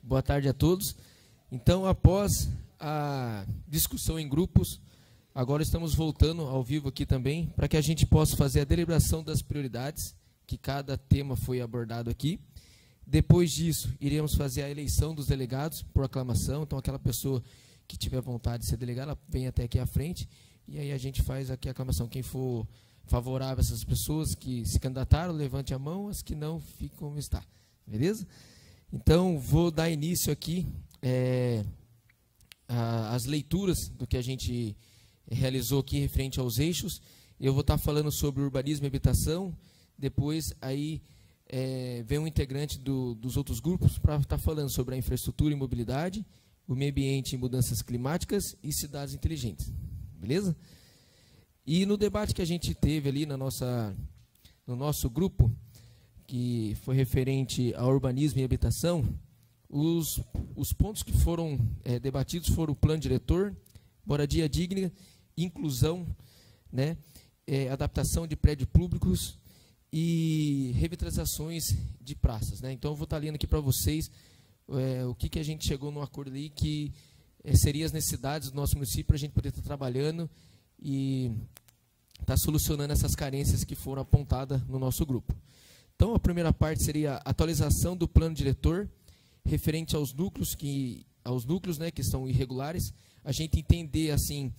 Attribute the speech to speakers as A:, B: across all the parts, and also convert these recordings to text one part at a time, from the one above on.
A: Boa tarde a todos. Então, após a discussão em grupos, agora estamos voltando ao vivo aqui também, para que a gente possa fazer a deliberação das prioridades, que cada tema foi abordado aqui. Depois disso, iremos fazer a eleição dos delegados por aclamação. Então, aquela pessoa que tiver vontade de ser delegada, ela vem até aqui à frente, e aí a gente faz aqui a aclamação. Quem for favorável a essas pessoas que se candidataram, levante a mão, as que não, fiquem como está. Beleza? Então, vou dar início aqui às leituras do que a gente realizou aqui referente aos eixos. Eu vou estar falando sobre urbanismo e habitação, depois aí vem um integrante dos outros grupos para estar falando sobre a infraestrutura e mobilidade, o meio ambiente e mudanças climáticas e cidades inteligentes. Beleza? E no debate que a gente teve ali no nosso grupo, que foi referente ao urbanismo e habitação, os pontos que foram debatidos foram o plano diretor, moradia digna, inclusão, né, adaptação de prédios públicos e revitalizações de praças, né? Então, eu vou estar lendo aqui para vocês o que a gente chegou no acordo ali, que seriam as necessidades do nosso município para a gente poder estar trabalhando e estar solucionando essas carências que foram apontadas no nosso grupo. Então, a primeira parte seria a atualização do plano diretor, referente aos núcleos, né, que são irregulares, a gente entender assim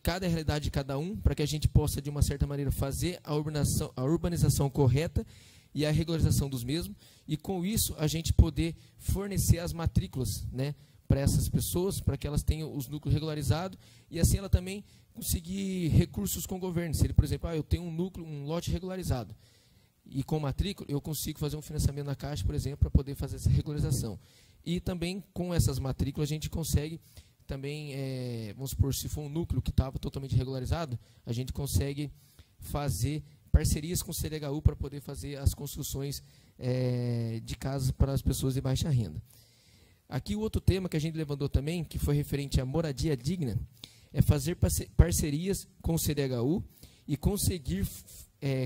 A: cada realidade de cada um, para que a gente possa, de uma certa maneira, fazer a urbanização correta e a regularização dos mesmos, e com isso a gente poder fornecer as matrículas, né, para essas pessoas, para que elas tenham os núcleos regularizados, e assim ela também conseguir recursos com o governo. Se ele, por exemplo, eu tenho um lote regularizado, e com matrícula eu consigo fazer um financiamento na Caixa, por exemplo, para poder fazer essa regularização. E também com essas matrículas a gente consegue também, vamos supor, se for um núcleo que estava totalmente regularizado, a gente consegue fazer parcerias com o CDHU para poder fazer as construções de casas para as pessoas de baixa renda. Aqui o outro tema que a gente levantou também, que foi referente à moradia digna, é fazer parcerias com o CDHU e conseguir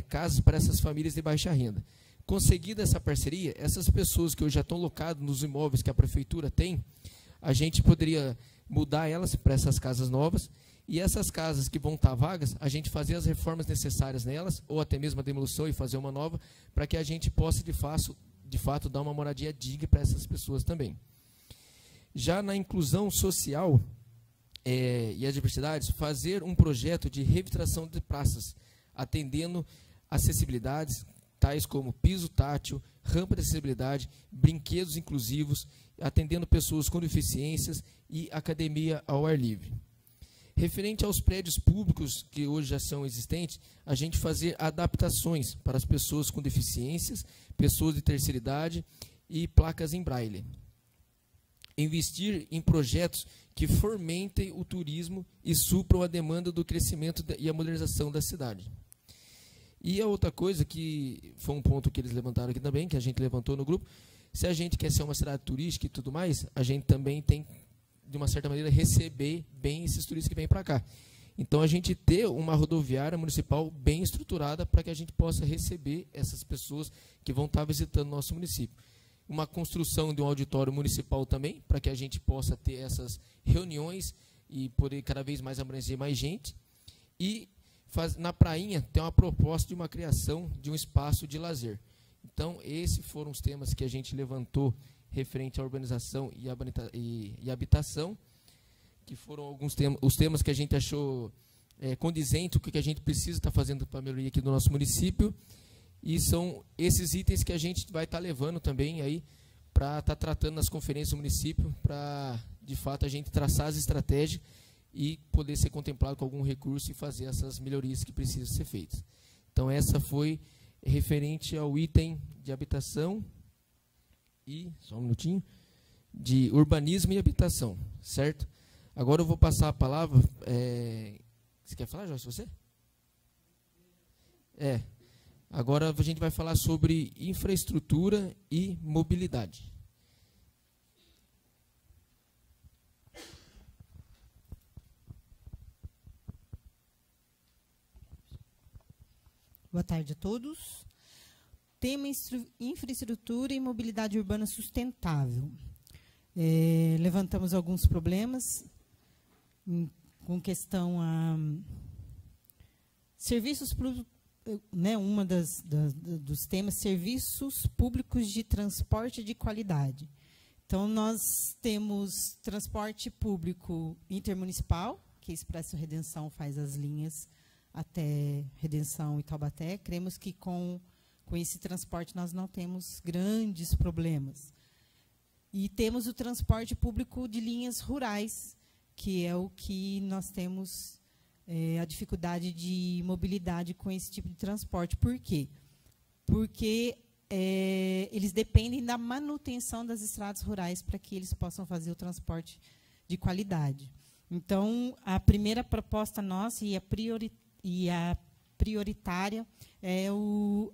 A: casas para essas famílias de baixa renda. Conseguida essa parceria, essas pessoas que hoje já estão locadas nos imóveis que a prefeitura tem, a gente poderia mudar elas para essas casas novas, e essas casas que vão estar vagas, a gente fazer as reformas necessárias nelas, ou até mesmo a demolição e fazer uma nova, para que a gente possa, de fato, dar uma moradia digna para essas pessoas também. Já na inclusão social e as diversidades, fazer um projeto de revitalização de praças, atendendo acessibilidades, tais como piso tátil, rampa de acessibilidade, brinquedos inclusivos, atendendo pessoas com deficiências e academia ao ar livre. Referente aos prédios públicos que hoje já são existentes, a gente fazer adaptações para as pessoas com deficiências, pessoas de terceira idade e placas em braille. Investir em projetos que fomentem o turismo e supram a demanda do crescimento e a modernização da cidade. E a outra coisa, que foi um ponto que eles levantaram aqui também, que a gente levantou no grupo, se a gente quer ser uma cidade turística e tudo mais, a gente também tem, de uma certa maneira, receber bem esses turistas que vêm para cá. Então, a gente ter uma rodoviária municipal bem estruturada para que a gente possa receber essas pessoas que vão estar visitando o nosso município. Uma construção de um auditório municipal também, para que a gente possa ter essas reuniões e poder cada vez mais abranger mais gente. E na prainha tem uma proposta de uma criação de um espaço de lazer. Então, esses foram os temas que a gente levantou referente à urbanização e habitação, que foram os temas que a gente achou condizente com o que a gente precisa estar fazendo para a melhoria aqui do nosso município. E são esses itens que a gente vai estar levando também aí para estar tratando nas conferências do município, para, de fato, a gente traçar as estratégias e poder ser contemplado com algum recurso e fazer essas melhorias que precisam ser feitas. Então, essa foi referente ao item de habitação e, só um minutinho, de urbanismo e habitação, certo? Agora eu vou passar a palavra. Você quer falar, Joyce, você? Agora a gente vai falar sobre infraestrutura e mobilidade.
B: Boa tarde a todos. Tema infraestrutura e mobilidade urbana sustentável. Levantamos alguns problemas com questão a serviços públicos, né, dos temas, serviços públicos de transporte de qualidade. Então, nós temos transporte público intermunicipal, que a Expresso Redenção faz as linhas até Redenção e Taubaté. Cremos que com esse transporte nós não temos grandes problemas. E temos o transporte público de linhas rurais, que é o que nós temos a dificuldade de mobilidade com esse tipo de transporte. Por quê? Porque eles dependem da manutenção das estradas rurais para que eles possam fazer o transporte de qualidade. Então, a primeira proposta nossa e a prioritária é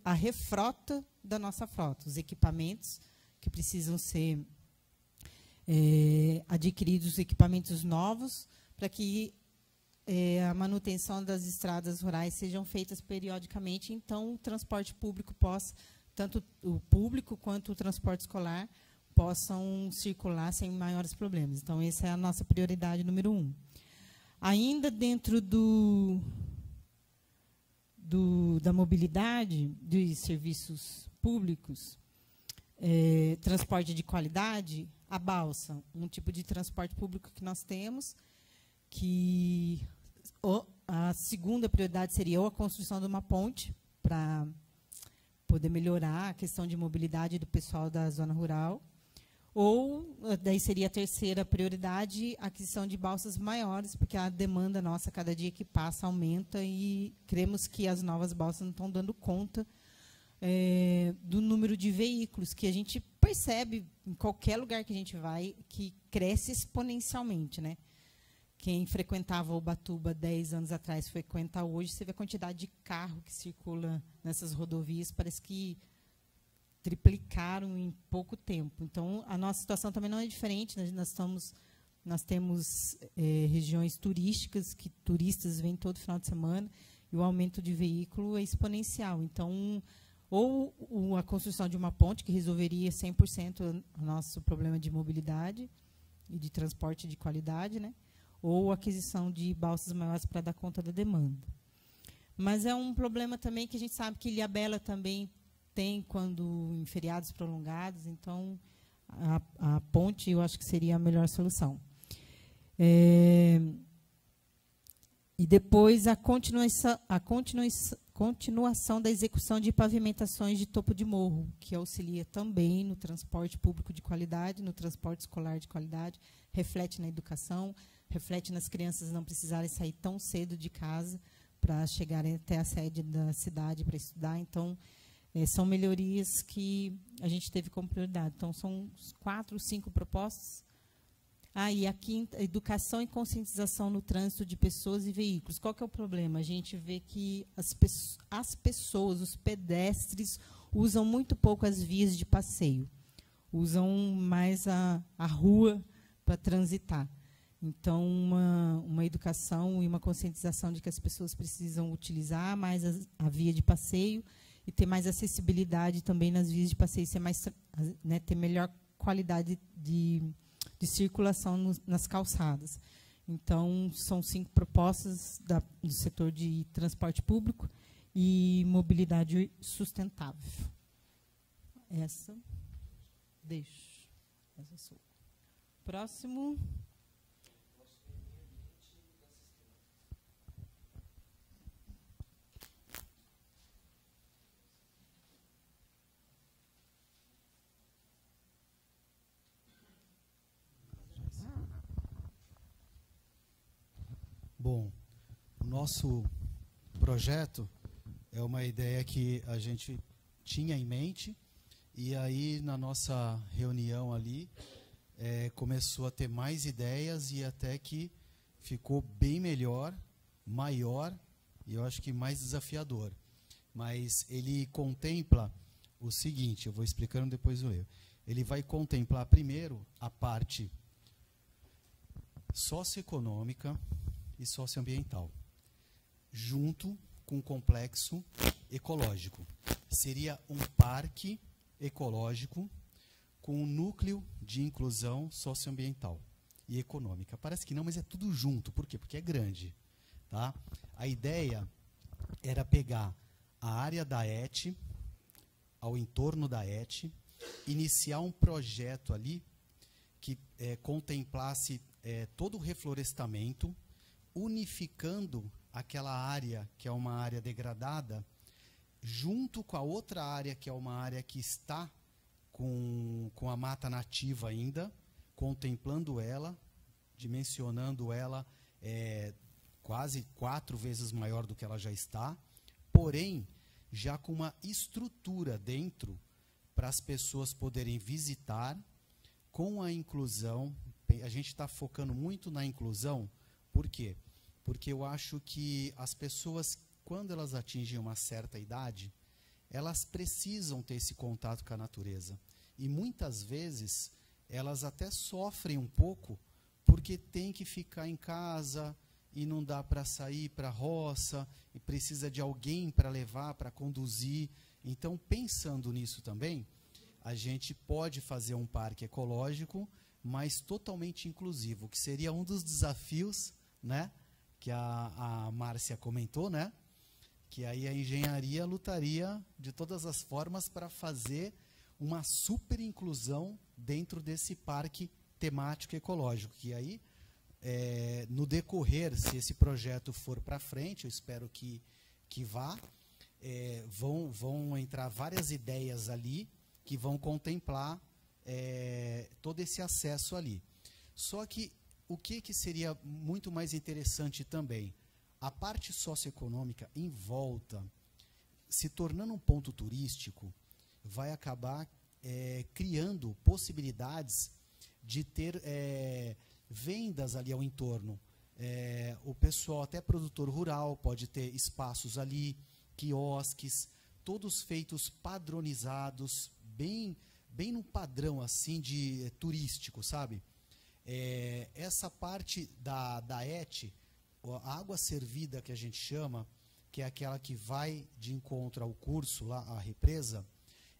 B: a refrota da nossa frota, os equipamentos que precisam ser adquiridos, equipamentos novos, para que a manutenção das estradas rurais sejam feitas periodicamente. Então, o transporte público possa, tanto o público quanto o transporte escolar, possam circular sem maiores problemas. Então, essa é a nossa prioridade número 1. Ainda dentro da mobilidade de serviços públicos, transporte de qualidade, a balsa, um tipo de transporte público que nós temos, que a segunda prioridade seria ou a construção de uma ponte para poder melhorar a questão de mobilidade do pessoal da zona rural, ou daí seria a terceira prioridade, a aquisição de balsas maiores, porque a demanda nossa, cada dia que passa, aumenta, e cremos que as novas balsas não estão dando conta do número de veículos, que a gente percebe em qualquer lugar que a gente vai, que cresce exponencialmente, né? Quem frequentava Ubatuba 10 anos atrás frequenta hoje, você vê a quantidade de carro que circula nessas rodovias, parece que triplicaram em pouco tempo. Então, a nossa situação também não é diferente. Nós temos regiões turísticas, que turistas vêm todo final de semana, e o aumento de veículo é exponencial. Então, ou a construção de uma ponte, que resolveria 100% o nosso problema de mobilidade e de transporte de qualidade, né? Ou a aquisição de balsas maiores para dar conta da demanda. Mas é um problema também que a gente sabe que Ilhabela também tem quando em feriados prolongados, então a ponte eu acho que seria a melhor solução. E depois a continuação da execução de pavimentações de topo de morro, que auxilia também no transporte público de qualidade, no transporte escolar de qualidade, reflete na educação, reflete nas crianças não precisarem sair tão cedo de casa para chegarem até a sede da cidade para estudar. Então, são melhorias que a gente teve como prioridade. Então, são 4, 5 propostas. E a quinta, educação e conscientização no trânsito de pessoas e veículos. Qual que é o problema? A gente vê que as pessoas, os pedestres, usam muito pouco as vias de passeio. Usam mais a rua para transitar. Então, uma educação e uma conscientização de que as pessoas precisam utilizar mais a via de passeio e ter mais acessibilidade também nas vias de passeio, ter melhor qualidade de circulação nas calçadas. Então, são 5 propostas do setor de transporte público e mobilidade sustentável. Essa, deixo. Essa sou. Próximo.
C: Bom, o nosso projeto é uma ideia que a gente tinha em mente, e aí na nossa reunião ali começou a ter mais ideias, e até que ficou bem melhor, maior, e eu acho que mais desafiador. Mas ele contempla o seguinte, eu vou explicando depois o eu. Ele vai contemplar primeiro a parte socioeconômica e socioambiental, junto com o complexo ecológico. Seria um parque ecológico com um núcleo de inclusão socioambiental e econômica. Parece que não, mas é tudo junto. Por quê? Porque é grande. Tá? A ideia era pegar a área da ET, ao entorno da ET, iniciar um projeto ali que contemplasse todo o reflorestamento, unificando aquela área que é uma área degradada, junto com a outra área que é uma área que está com a mata nativa ainda, contemplando ela, dimensionando ela quase 4 vezes maior do que ela já está, porém, já com uma estrutura dentro para as pessoas poderem visitar, com a inclusão. A gente está focando muito na inclusão, por quê? Porque eu acho que as pessoas, quando elas atingem uma certa idade, elas precisam ter esse contato com a natureza. E muitas vezes, elas até sofrem um pouco, porque tem que ficar em casa e não dá para sair para a roça, e precisa de alguém para levar, para conduzir. Então, pensando nisso também, a gente pode fazer um parque ecológico, mas totalmente inclusivo, que seria um dos desafios, né, que a Márcia comentou, né, que aí a engenharia lutaria de todas as formas para fazer uma super inclusão dentro desse parque temático ecológico, que aí, no decorrer, se esse projeto for para frente, eu espero que vá, vão entrar várias ideias ali que vão contemplar todo esse acesso ali. Só que o que seria muito mais interessante também? A parte socioeconômica em volta, se tornando um ponto turístico, vai acabar criando possibilidades de ter vendas ali ao entorno. O pessoal, até produtor rural, pode ter espaços ali, quiosques, todos feitos padronizados, bem no padrão assim de turístico, sabe? Essa parte da ET, a água servida que a gente chama, que é aquela que vai de encontro ao curso, lá, a represa,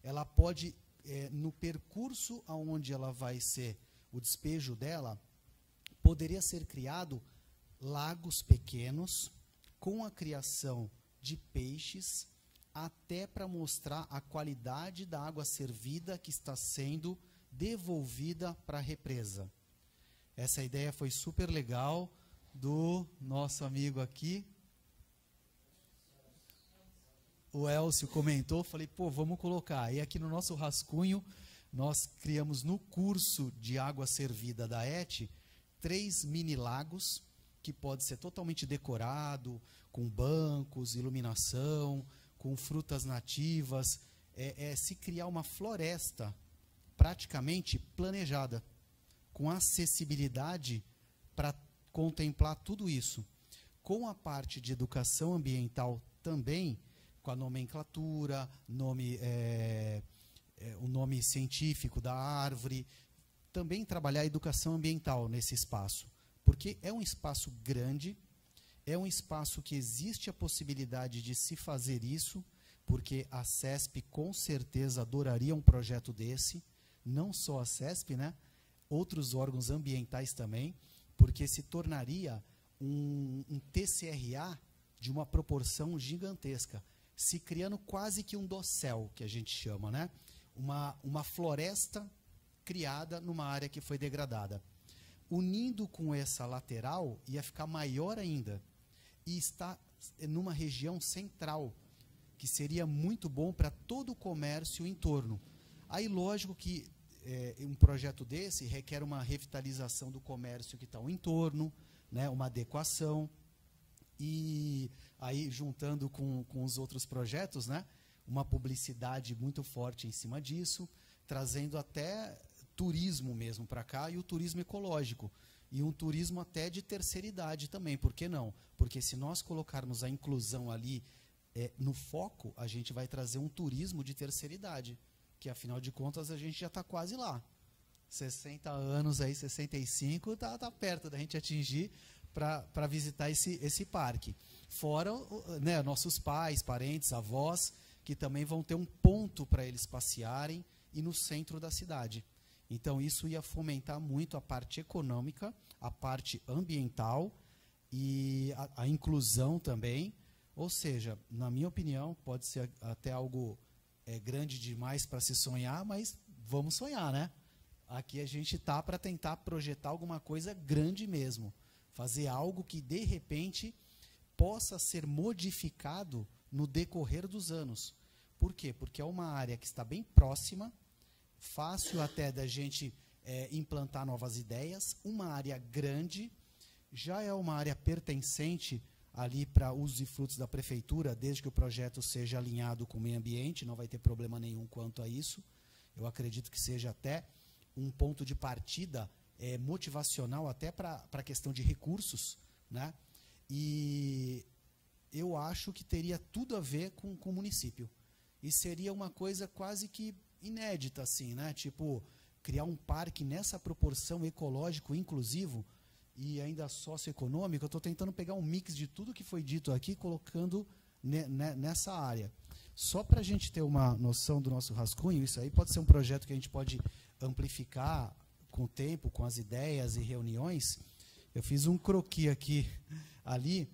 C: ela pode, no percurso aonde ela vai ser o despejo dela, poderia ser criado lagos pequenos com a criação de peixes, até para mostrar a qualidade da água servida que está sendo devolvida para a represa. Essa ideia foi super legal do nosso amigo aqui. O Elcio comentou, falei, pô, vamos colocar. E aqui no nosso rascunho, nós criamos no curso de água servida da ET, 3 mini lagos, que pode ser totalmente decorado, com bancos, iluminação, com frutas nativas, se criar uma floresta praticamente planejada, com acessibilidade para contemplar tudo isso. Com a parte de educação ambiental também, com a nomenclatura, o nome científico da árvore, também trabalhar a educação ambiental nesse espaço, porque é um espaço grande, é um espaço que existe a possibilidade de se fazer isso, porque a CESP com certeza adoraria um projeto desse, não só a CESP, né? Outros órgãos ambientais também, porque se tornaria um TCRA de uma proporção gigantesca, se criando quase que um dossel, que a gente chama, né? Uma floresta criada numa área que foi degradada. Unindo com essa lateral, ia ficar maior ainda. E está numa região central, que seria muito bom para todo o comércio em torno. Aí, lógico que um projeto desse requer uma revitalização do comércio que está ao entorno, né, uma adequação. E aí, juntando com os outros projetos, né, uma publicidade muito forte em cima disso, trazendo até turismo mesmo para cá, e o turismo ecológico. E um turismo até de terceira idade também, por que não? Porque se nós colocarmos a inclusão ali no foco, a gente vai trazer um turismo de terceira idade, que afinal de contas a gente já está quase lá. 60 anos, aí, 65, tá perto da gente atingir para visitar esse parque. Fora, né, nossos pais, parentes, avós, que também vão ter um ponto para eles passearem e no centro da cidade. Então, isso ia fomentar muito a parte econômica, a parte ambiental e a inclusão também. Ou seja, na minha opinião, pode ser até algo grande demais para se sonhar, mas vamos sonhar, né? Aqui a gente está para tentar projetar alguma coisa grande mesmo. Fazer algo que, de repente, possa ser modificado no decorrer dos anos. Por quê? Porque é uma área que está bem próxima, fácil até da gente implantar novas ideias, uma área grande, já é uma área pertencente ali para usos e frutos da prefeitura, desde que o projeto seja alinhado com o meio ambiente, não vai ter problema nenhum quanto a isso. Eu acredito que seja até um ponto de partida motivacional até para a questão de recursos, né? E eu acho que teria tudo a ver com o município. E seria uma coisa quase que inédita, assim, né? Tipo, criar um parque nessa proporção ecológico, inclusivo e ainda socioeconômico. Eu estou tentando pegar um mix de tudo que foi dito aqui, colocando nessa área. Só para a gente ter uma noção do nosso rascunho, isso aí pode ser um projeto que a gente pode amplificar com o tempo, com as ideias e reuniões. Eu fiz um croquis aqui, ali,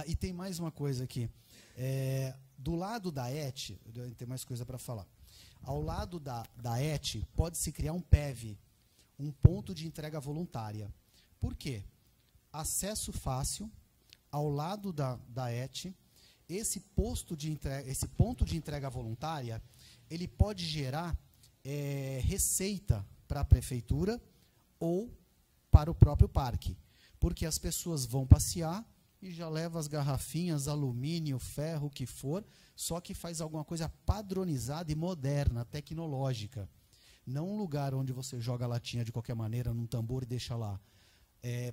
C: e tem mais uma coisa aqui. Do lado da ET, tem mais coisa para falar. Ao lado da ET, pode-se criar um PEV, um ponto de entrega voluntária. Por quê? Acesso fácil, ao lado da ET, esse ponto de entrega voluntária, ele pode gerar receita para a prefeitura ou para o próprio parque. Porque as pessoas vão passear e já leva as garrafinhas, alumínio, ferro, o que for, só que faz alguma coisa padronizada e moderna, tecnológica. Não um lugar onde você joga a latinha de qualquer maneira num tambor e deixa lá.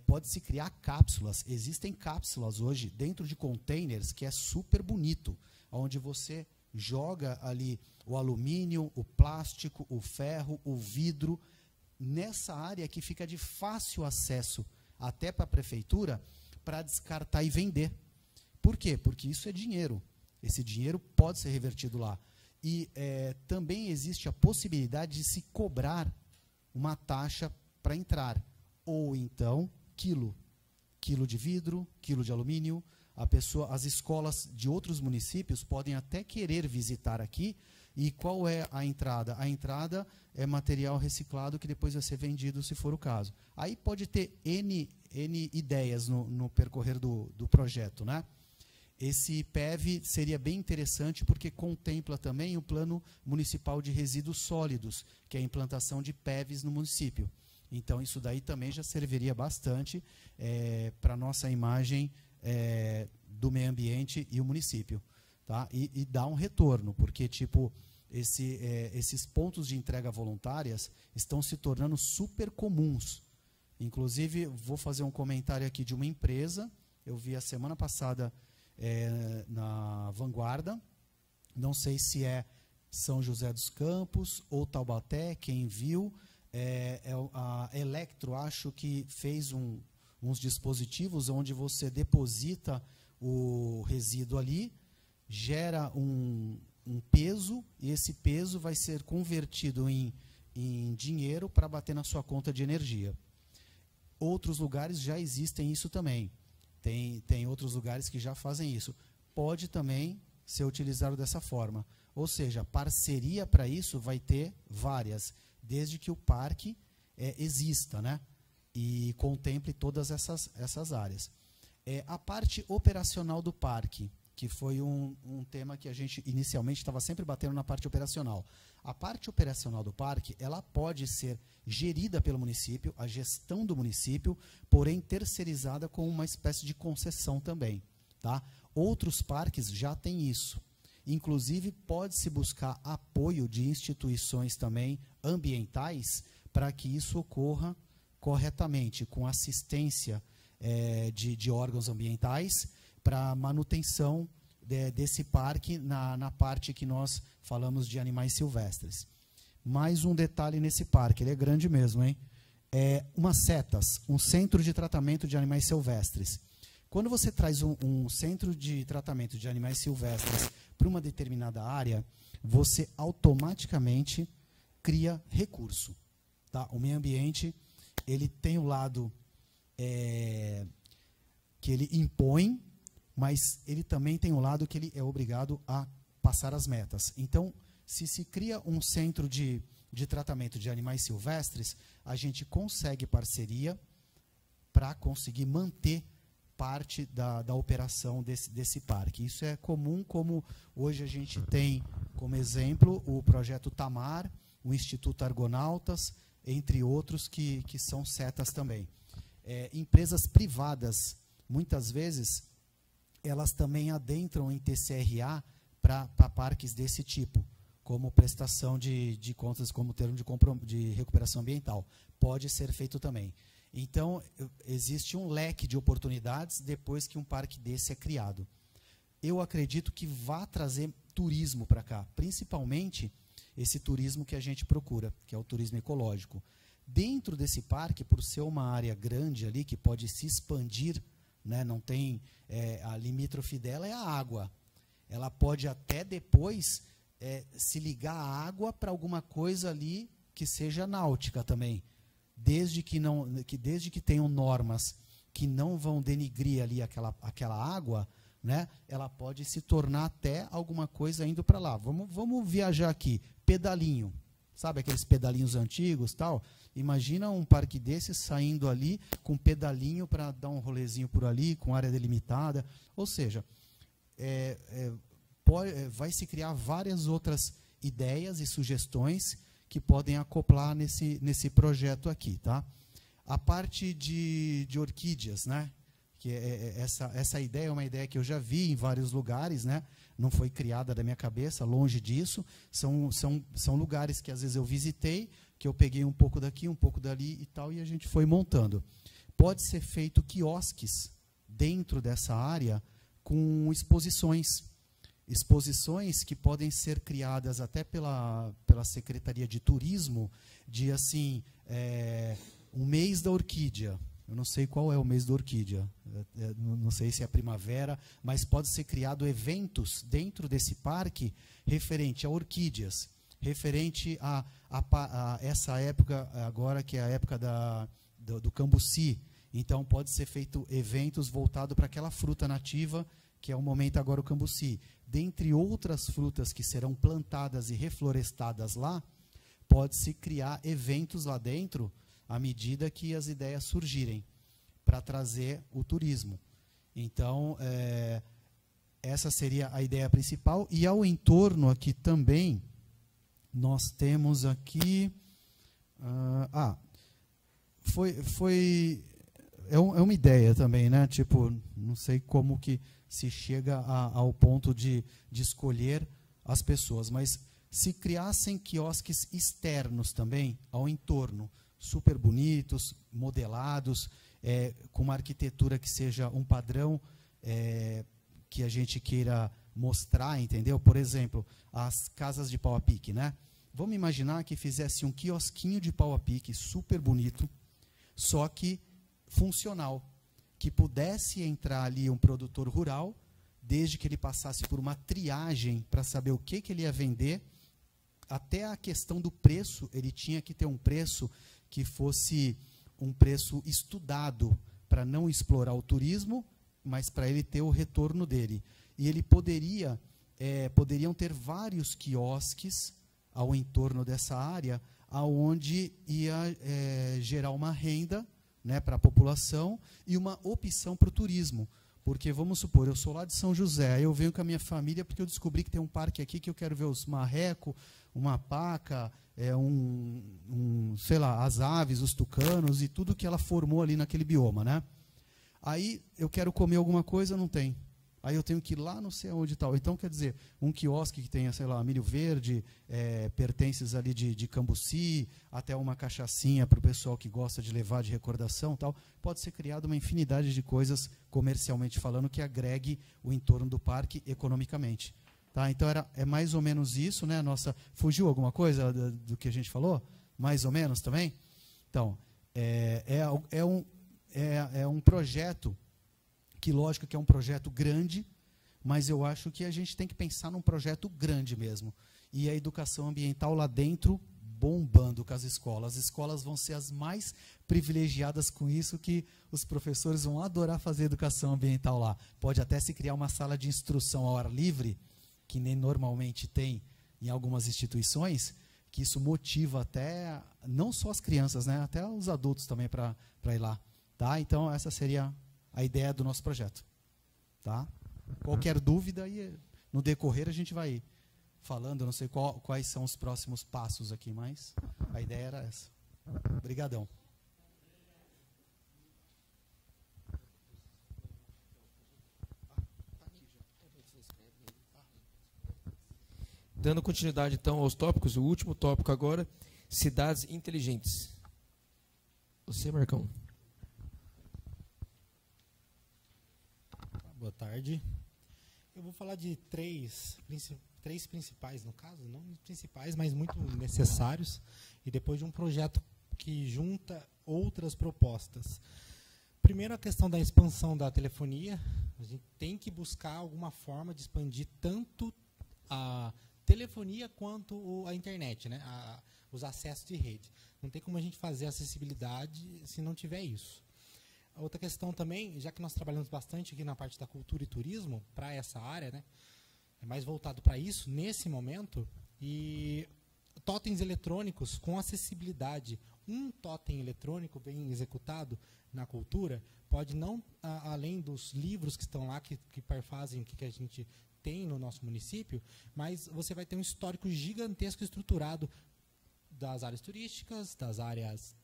C: Pode-se criar cápsulas. Existem cápsulas hoje dentro de containers que é super bonito, onde você joga ali o alumínio, o plástico, o ferro, o vidro, nessa área que fica de fácil acesso até para a prefeitura, para descartar e vender. Por quê? Porque isso é dinheiro. Esse dinheiro pode ser revertido lá. E também existe a possibilidade de se cobrar uma taxa para entrar. Ou então, quilo de vidro, quilo de alumínio. As escolas de outros municípios podem até querer visitar aqui. E qual é a entrada? A entrada é material reciclado que depois vai ser vendido, se for o caso. Aí pode ter N ideias no percorrer do projeto, né? Esse PEV seria bem interessante porque contempla também o Plano Municipal de Resíduos Sólidos, que é a implantação de PEVs no município. Então, isso daí também já serviria bastante para a nossa imagem do meio ambiente e o município. Tá? E dá um retorno, porque tipo, esses pontos de entrega voluntárias estão se tornando super comuns. Inclusive, vou fazer um comentário aqui de uma empresa, eu vi a semana passada na Vanguarda, não sei se é São José dos Campos ou Taubaté, quem viu, a Electro, acho que fez uns dispositivos onde você deposita o resíduo ali, gera um peso, e esse peso vai ser convertido em dinheiro para bater na sua conta de energia. Outros lugares já existem isso também. Tem outros lugares que já fazem isso. Pode também ser utilizado dessa forma. Ou seja, parceria para isso vai ter várias, desde que o parque exista, né? E contemple todas essas áreas. A parte operacional do parque, que foi um tema que a gente inicialmente estava sempre batendo na parte operacional. A parte operacional do parque, ela pode ser gerida pelo município, a gestão do município, porém terceirizada com uma espécie de concessão também. Tá? Outros parques já têm isso. Inclusive, pode-se buscar apoio de instituições também ambientais para que isso ocorra corretamente, com assistência de órgãos ambientais, para manutenção desse parque na parte que nós falamos de animais silvestres. Mais um detalhe nesse parque, ele é grande mesmo, hein? Umas setas, um centro de tratamento de animais silvestres. Quando você traz um centro de tratamento de animais silvestres para uma determinada área, você automaticamente cria recurso. Tá? O meio ambiente, ele tem o lado que ele impõe, mas ele também tem o lado que ele é obrigado a passar as metas. Então, se cria um centro de tratamento de animais silvestres, a gente consegue parceria para conseguir manter parte da operação desse parque. Isso é comum, como hoje a gente tem como exemplo o projeto Tamar, o Instituto Argonautas, entre outros que são setas também. Empresas privadas, muitas vezes, elas também adentram em TCRA para parques desse tipo, como prestação de contas, como termo de recuperação ambiental. Pode ser feito também. Então, existe um leque de oportunidades depois que um parque desse é criado. Eu acredito que vai trazer turismo para cá, principalmente esse turismo que a gente procura, que é o turismo ecológico. Dentro desse parque, por ser uma área grande ali, que pode se expandir, né, não tem, a limítrofe dela é a água. Ela pode até depois se ligar à água para alguma coisa ali que seja náutica também. Desde que tenham normas que não vão denigrir ali aquela água, né, ela pode se tornar até alguma coisa indo para lá. Vamos viajar aqui, pedalinho. Sabe aqueles pedalinhos antigos, tal? Imagina um parque desse saindo ali com pedalinho para dar um rolezinho por ali, com área delimitada. Ou seja, vai se criar várias outras ideias e sugestões que podem acoplar nesse projeto aqui, tá? A parte de orquídeas, né? Que essa ideia é uma ideia que eu já vi em vários lugares, né? Não foi criada da minha cabeça, longe disso. São lugares que às vezes eu visitei, que eu peguei um pouco daqui, um pouco dali e tal, e a gente foi montando. Pode ser feito quiosques dentro dessa área com exposições. Exposições que podem ser criadas até pela Secretaria de Turismo, de assim, um mês da orquídea. Eu não sei qual é o mês da orquídea, não sei se é a primavera, mas pode ser criado eventos dentro desse parque referente a orquídeas, referente a essa época agora, que é a época do cambuci. Então, pode ser feito eventos voltados para aquela fruta nativa, que é o momento agora o cambuci. Dentre outras frutas que serão plantadas e reflorestadas lá, pode-se criar eventos lá dentro à medida que as ideias surgirem, para trazer o turismo. Então, essa seria a ideia principal. E ao entorno aqui também, nós temos aqui... é uma ideia também, né? Tipo, não sei como que se chega ao ponto de escolher as pessoas, mas se criassem quiosques externos também ao entorno, super bonitos, modelados, com uma arquitetura que seja um padrão que a gente queira mostrar, entendeu? Por exemplo, as casas de pau a pique, né? Vamos imaginar que fizesse um quiosquinho de pau a pique super bonito, só que funcional, que pudesse entrar ali um produtor rural, desde que ele passasse por uma triagem para saber o que ele ia vender, até a questão do preço, ele tinha que ter um preço que fosse um preço estudado para não explorar o turismo, mas para ele ter o retorno dele. E ele poderiam ter vários quiosques ao entorno dessa área, aonde ia gerar uma renda, né, para a população e uma opção para o turismo. Porque, vamos supor, eu sou lá de São José, eu venho com a minha família porque eu descobri que tem um parque aqui que eu quero ver os marrecos, uma paca, sei lá, as aves, os tucanos e tudo que ela formou ali naquele bioma, né? Aí eu quero comer alguma coisa, não tem. Aí eu tenho que ir lá não sei onde e tal. Então, quer dizer, um quiosque que tenha, sei lá, milho verde, pertences ali de cambuci, até uma cachaçinha para o pessoal que gosta de levar de recordação tal, pode ser criado uma infinidade de coisas, comercialmente falando, que agregue o entorno do parque economicamente. Tá? Então, é mais ou menos isso, né? Fugiu alguma coisa do que a gente falou? Mais ou menos também? Então, é um projeto que, lógico, que é um projeto grande, mas eu acho que a gente tem que pensar num projeto grande mesmo. E a educação ambiental lá dentro bombando com as escolas. As escolas vão ser as mais privilegiadas com isso, que os professores vão adorar fazer educação ambiental lá. Pode até se criar uma sala de instrução ao ar livre, que nem normalmente tem em algumas instituições, que isso motiva até, não só as crianças, né, até os adultos também para ir lá. Tá? Então, essa seria a ideia do nosso projeto. Tá? Qualquer dúvida, aí, no decorrer a gente vai falando, eu não sei quais são os próximos passos aqui, mas a ideia era essa. Obrigadão.
A: Dando continuidade, então, aos tópicos, o último tópico agora, cidades inteligentes. Você, Marcão.
D: Boa tarde. Eu vou falar de três principais, no caso, não principais, mas muito necessários, e depois de um projeto que junta outras propostas. Primeiro, a questão da expansão da telefonia. A gente tem que buscar alguma forma de expandir tanto a telefonia quanto a internet, né? Os acessos de rede. Não tem como a gente fazer acessibilidade se não tiver isso. A outra questão também, já que nós trabalhamos bastante aqui na parte da cultura e turismo, para essa área, né? É mais voltado para isso nesse momento, e totens eletrônicos com acessibilidade. Um totem eletrônico bem executado na cultura pode não, além dos livros que estão lá, que perfazem o que a gente tem no nosso município, mas você vai ter um histórico gigantesco estruturado das áreas turísticas, das áreas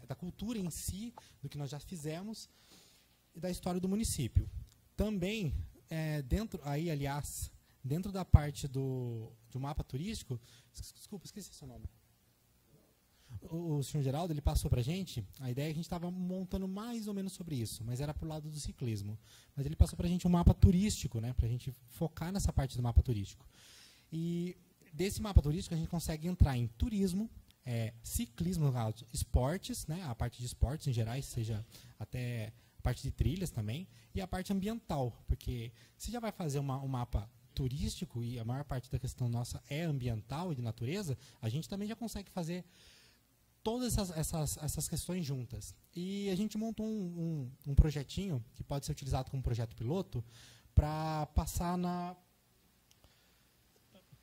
D: da cultura em si, do que nós já fizemos, e da história do município. Também, dentro da parte do mapa turístico, desculpa, esqueci seu nome. O senhor Geraldo, ele passou para a gente, a ideia é que a gente estava montando mais ou menos sobre isso, mas era para o lado do ciclismo. Mas ele passou para a gente um mapa turístico, né, para a gente focar nessa parte do mapa turístico. E desse mapa turístico a gente consegue entrar em turismo, ciclismo, no caso, esportes, né, a parte de esportes em geral, seja até a parte de trilhas também, e a parte ambiental, porque se já vai fazer um mapa turístico, e a maior parte da questão nossa é ambiental e de natureza, a gente também já consegue fazer todas essas questões juntas. E a gente montou um projetinho, que pode ser utilizado como projeto piloto, para passar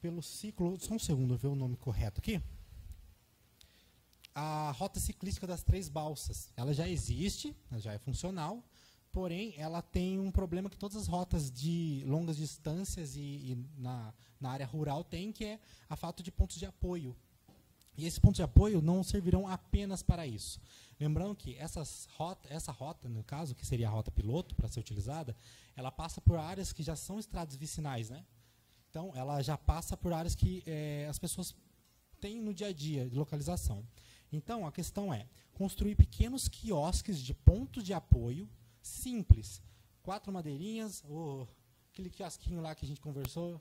D: pelo ciclo... Só um segundo, ver o nome correto aqui. A rota ciclística das Três Balsas. Ela já existe, ela já é funcional, porém, ela tem um problema que todas as rotas de longas distâncias e na área rural têm, que é a falta de pontos de apoio. E esses pontos de apoio não servirão apenas para isso. Lembrando que essa rota, no caso, que seria a rota piloto para ser utilizada, ela passa por áreas que já são estradas vicinais, né? Então, ela já passa por áreas que as pessoas têm no dia a dia de localização. Então, a questão é construir pequenos quiosques de pontos de apoio simples. 4 madeirinhas, ou aquele quiosquinho lá que a gente conversou,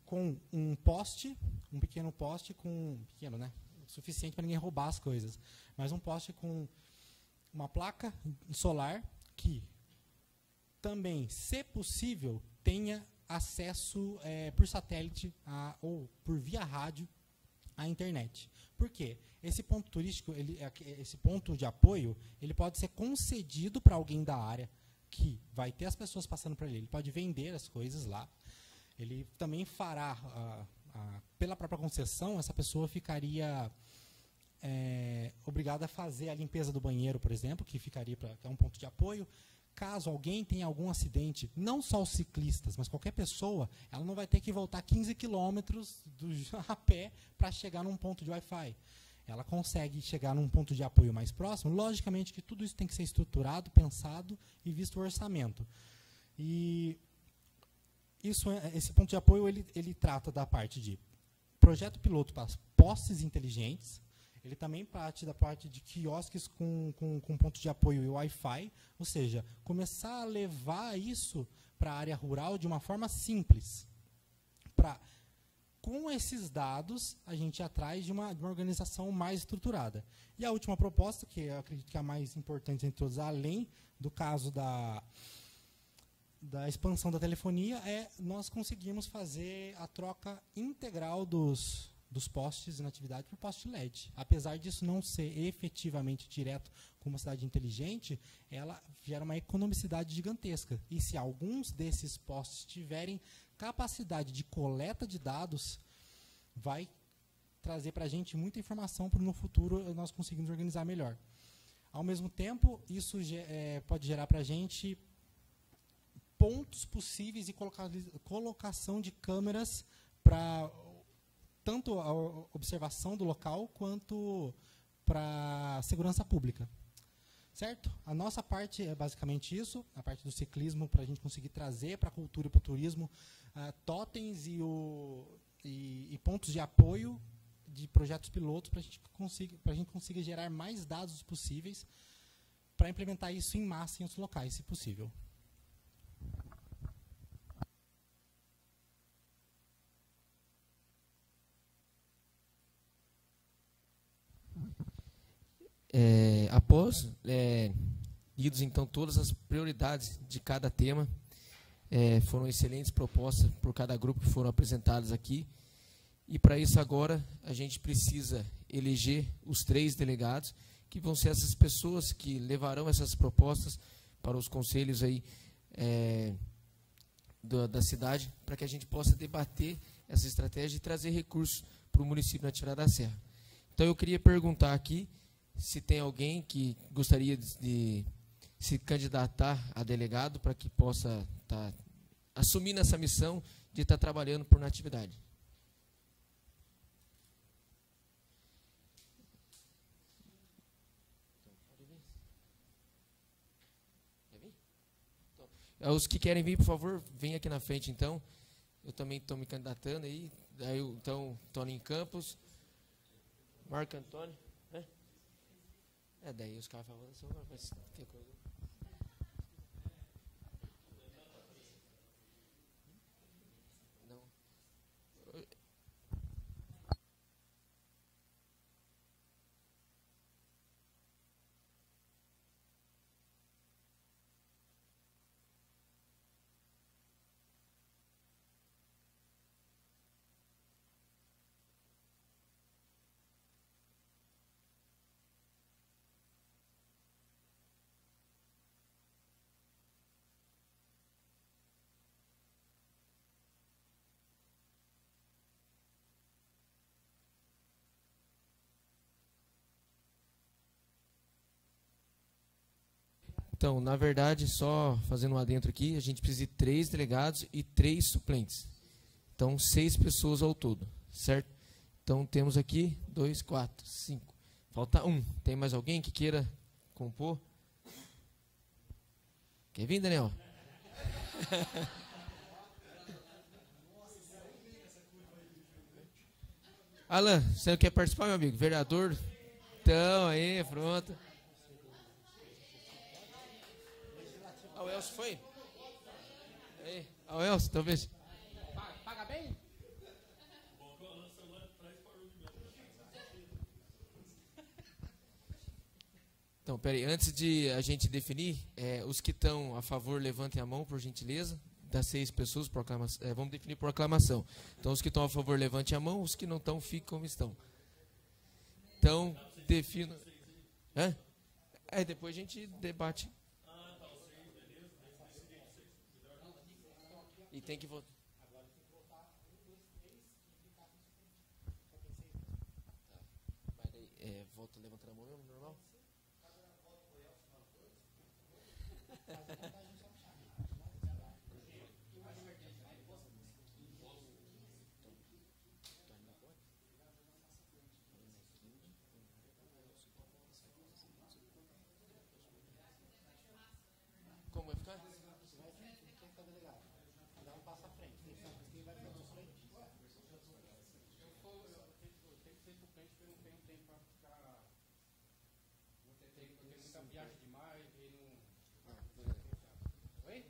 D: com um poste, um pequeno poste pequeno, né? Suficiente para ninguém roubar as coisas. Mas um poste com uma placa solar que também, se possível, tenha acesso por satélite ou por via rádio à internet. Por quê? Esse ponto turístico, esse ponto de apoio, ele pode ser concedido para alguém da área, que vai ter as pessoas passando por ali. Ele pode vender as coisas lá. Ele também fará, pela própria concessão, essa pessoa ficaria obrigada a fazer a limpeza do banheiro, por exemplo, que é um ponto de apoio. Caso alguém tenha algum acidente, não só os ciclistas, mas qualquer pessoa, ela não vai ter que voltar 15 quilômetros a pé para chegar num ponto de Wi-Fi. Ela consegue chegar num ponto de apoio mais próximo. Logicamente que tudo isso tem que ser estruturado, pensado e visto o orçamento. E esse ponto de apoio ele trata da parte de projeto piloto para postes inteligentes. Ele também parte da parte de quiosques com ponto de apoio e Wi-Fi, ou seja, começar a levar isso para a área rural de uma forma simples. Com esses dados, a gente ir atrás de uma organização mais estruturada. E a última proposta, que eu acredito que é a mais importante entre todas, além do caso da expansão da telefonia é nós conseguirmos fazer a troca integral dos postes na atividade para o poste LED. Apesar disso não ser efetivamente direto com uma cidade inteligente, ela gera uma economicidade gigantesca. E se alguns desses postes tiverem capacidade de coleta de dados, vai trazer para a gente muita informação para no futuro nós conseguirmos organizar melhor. Ao mesmo tempo, isso pode gerar para a gente pontos possíveis de colocação de câmeras para tanto a observação do local quanto para a segurança pública. Certo? A nossa parte é basicamente isso, a parte do ciclismo, para a gente conseguir trazer para a cultura e para o turismo totens e pontos de apoio de projetos pilotos para a gente consiga gerar mais dados possíveis para implementar isso em massa em outros locais, se possível.
A: Após lidos então todas as prioridades de cada tema, foram excelentes propostas por cada grupo que foram apresentadas aqui, e para isso agora a gente precisa eleger os 3 delegados, que vão ser essas pessoas que levarão essas propostas para os conselhos aí da cidade, para que a gente possa debater essa estratégia e trazer recursos para o município de Tirá da Serra. Então eu queria perguntar aqui se tem alguém que gostaria de se candidatar a delegado para que possa estar assumindo essa missão de estar trabalhando por Natividade. Os que querem vir, por favor, venham aqui na frente, então. Eu também estou me candidatando aí. Daí, então, Toninho Campos, Marco Antônio. Daí os caras falam, que coisa. Não. Então, na verdade, só fazendo um adentro aqui, a gente precisa de 3 delegados e 3 suplentes. Então, 6 pessoas ao todo, certo? Então, temos aqui 2, 4, 5. Falta 1. Tem mais alguém que queira compor? Quer vir, Daniel? Alan, você não quer participar, meu amigo? Vereador? Então, aí, pronto. O Elcio foi? Aí, o Elcio, talvez.
E: Paga bem?
A: Então, peraí, antes de a gente definir, os que estão a favor, levantem a mão, por gentileza. Das 6 pessoas, vamos definir por aclamação. Então, os que estão a favor, levantem a mão, os que não estão, fiquem como estão. Então, defino. Depois a gente debate. E tem que votar. Mas daí, volta levantando a mão mesmo, normal? Como vai ficar?
E: Viaja demais e não. Oi?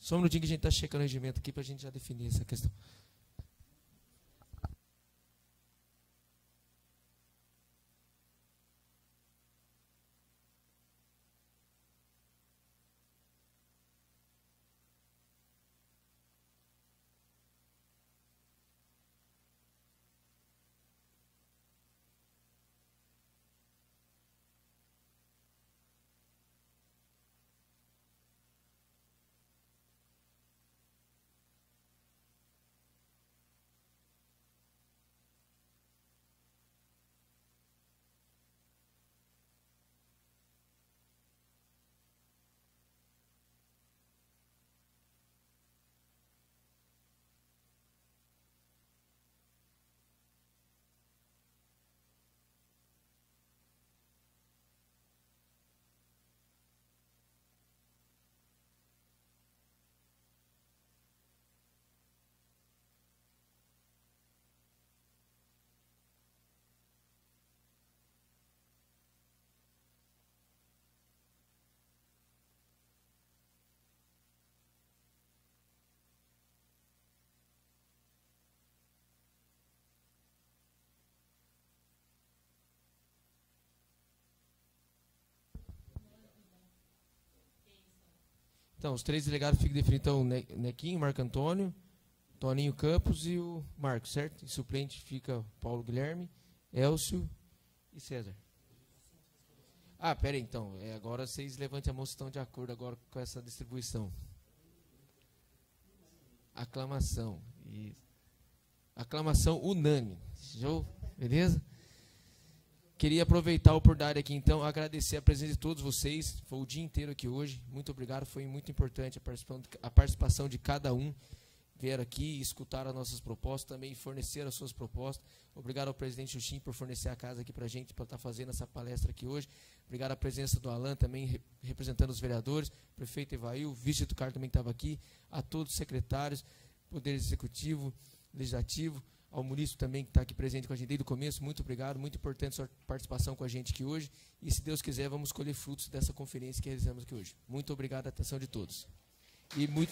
A: Só um minutinho que a gente está checando o regimento aqui para a gente já definir essa questão. Então, os 3 delegados ficam definidos, então, Nequinho, Marco Antônio, Toninho Campos e o Marcos, certo? E suplente fica Paulo Guilherme, Elcio e César. Ah, pera aí, então. Agora vocês levantem a mão se estão de acordo agora com essa distribuição. Aclamação. Isso. Aclamação unânime. Show? Beleza? Queria aproveitar a oportunidade aqui, então, agradecer a presença de todos vocês. Foi o dia inteiro aqui hoje. Muito obrigado. Foi muito importante a participação de cada um. Vieram aqui, escutar as nossas propostas, também fornecer as suas propostas. Obrigado ao presidente Xuxim por fornecer a casa aqui para a gente, para estar fazendo essa palestra aqui hoje. Obrigado à presença do Alan, também representando os vereadores, prefeito Evail, vice do Carlos também estava aqui, a todos os secretários, Poder Executivo, Legislativo, ao munícipe também que está aqui presente com a gente desde o começo. Muito obrigado, muito importante a sua participação com a gente aqui hoje. E, se Deus quiser, vamos colher frutos dessa conferência que realizamos aqui hoje. Muito obrigado, a atenção de todos. E muito...